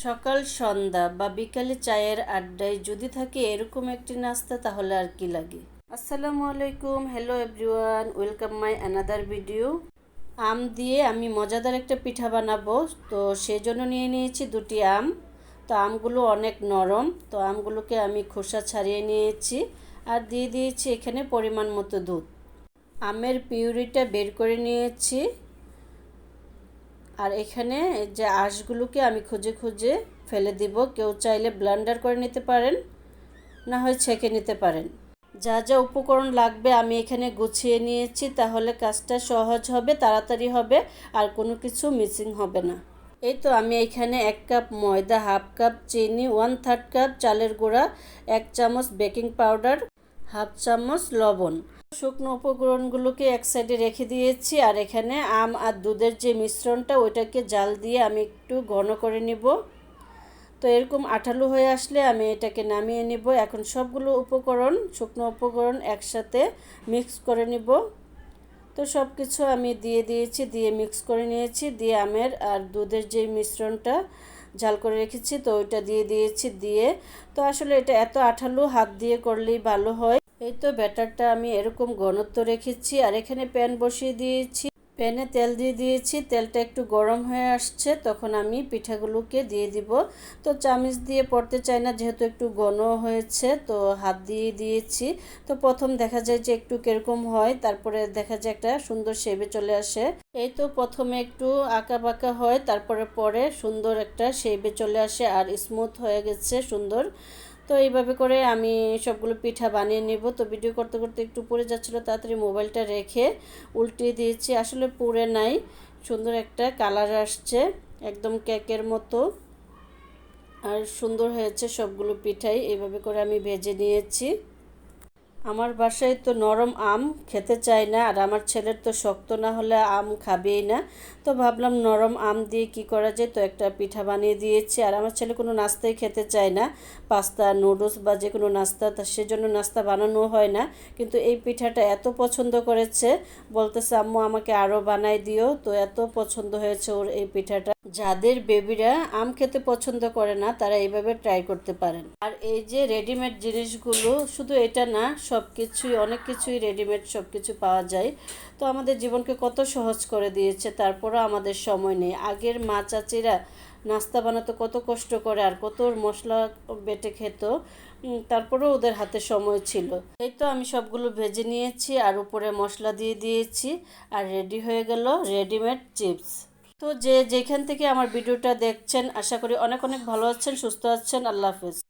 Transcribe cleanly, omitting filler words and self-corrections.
সকাল সন্ধ্যা বা বিকালে চায়ের আড্ডায় যদি থাকে এরকম একটি নাস্তা তাহলে আর কি লাগে। আসসালামু আলাইকুম, hello everyone, welcome my another video. আম দিয়ে আমি মজাদার একটা পিঠা বানাবো, তো সেজন্য নিয়ে নিয়েছি দুটি আম। তো আমগুলো অনেক নরম, তো আমগুলোকে আমি খোসা ছাড়িয়ে নিয়েছি আর দিয়ে দিয়েছি এখানে পরিমাণ মতো দুধ। আমের পিউরিটা বের করে নিয়েছি আর এখানে যে আঁশগুলোকে আমি খুঁজে খুঁজে ফেলে দিব। কেউ চাইলে ব্লেন্ডার করে নিতে পারেন, না হয় ছেঁকে নিতে পারেন। যা যা উপকরণ লাগবে আমি এখানে গুছিয়ে নিয়েছি, তাহলে কাজটা সহজ হবে, তাড়াতাড়ি হবে আর কোনো কিছু মিসিং হবে না। এই তো আমি এখানে 1 কাপ ময়দা, হাফ কাপ চিনি, 1/3 কাপ চালের গুঁড়া, 1 চামচ বেকিং পাউডার, হাফ চামচ লবণ, শুকনো উপকরণগুলোকে এক সাইডে রেখে দিয়েছি। আর এখানে আম আর দুধের যে মিশ্রণটা ওইটাকে জাল দিয়ে আমি একটু ঘন করে নিব। তো এরকম আঠালো হয়ে আসলে আমি এটাকে নামিয়ে নিব। এখন সবগুলো উপকরণ, শুকনো উপকরণ একসাথে মিক্স করে নিব। তো সব কিছু আমি দিয়ে দিয়েছি, দিয়ে মিক্স করে নিয়েছি, দিয়ে আমের আর দুধের যে মিশ্রণটা জাল করে রেখেছি তো ওইটা দিয়ে দিয়েছি। দিয়ে তো আসলে এটা এত আঠালো, হাত দিয়ে করলেই ভালো হয়। এই তো ব্যাটারটা আমি এরকম ঘনত্ব রেখেছি আর এখানে প্যান বসিয়ে দিয়েছি। প্যানে তেল দিয়ে দিয়েছি, তেলটা একটু গরম হয়ে আসছে, তখন আমি পিঠাগুলোকে দিয়ে দিব। তো চামচ দিয়ে পড়তে চাই না, যেহেতু একটু ঘন হয়েছে, তো হাত দিয়ে দিয়েছি। তো প্রথম দেখা যায় যে একটু কিরকম হয়, তারপরে দেখা যায় একটা সুন্দর শেপে চলে আসে। এই তো প্রথমে একটু আঁকা বাঁকা হয়, তারপরে পরে সুন্দর একটা শেপে চলে আসে আর স্মুথ হয়ে গেছে সুন্দর। তো এইভাবে করে আমি সবগুলো পিঠা বানিয়ে নেব। তো ভিডিও করতে করতে একটু পুড়ে যাচ্ছিলো, তাড়াতাড়ি মোবাইলটা রেখে উল্টিয়ে দিয়েছি। আসলে পুড়ে নাই, সুন্দর একটা কালার আসছে, একদম কেকের মতো আর সুন্দর হয়েছে সবগুলো পিঠাই। এইভাবে করে আমি ভেজে নিয়েছি। আমার বাসায় তো নরম আম খেতে চায় না, আর আমার ছেলের তো শক্ত না হলে আম খাবেই না। তো ভাবলাম নরম আম দিয়ে কি করা যায়, তো একটা পিঠা বানিয়ে দিয়েছি। আর আমার ছেলে কোনো নাস্তাই খেতে চায় না, পাস্তা, নুডলস বা যে কোনো নাস্তা, তা সেজন্য নাস্তা বানানো হয় না। কিন্তু এই পিঠাটা এত পছন্দ করেছে, বলতেছে আম্মু আমাকে আরও বানাই দিও। তো এত পছন্দ হয়েছে ওর এই পিঠাটা। যাদের বেবিরা আম খেতে পছন্দ করে না তারা এইভাবে ট্রাই করতে পারেন। আর এই যে রেডিমেড জিনিসগুলো, শুধু এটা না, সব কিছুই, অনেক কিছুই রেডিমেড সব কিছু পাওয়া যায়। তো আমাদের জীবনকে কত সহজ করে দিয়েছে, তারপরও আমাদের সময় নেই। আগের মা চাচিরা নাস্তা বানাতে কত কষ্ট করে আর কত মশলা বেটে খেত, তারপরেও ওদের হাতে সময় ছিল। এই তো আমি সবগুলো ভেজে নিয়েছি আর উপরে মশলা দিয়ে দিয়েছি আর রেডি হয়ে গেল রেডিমেড চিপস। তো যে যেখান থেকে আমার ভিডিওটা দেখছেন, আশা করি অনেক অনেক ভালো আছেন, সুস্থ আছেন। আল্লাহ হাফেজ।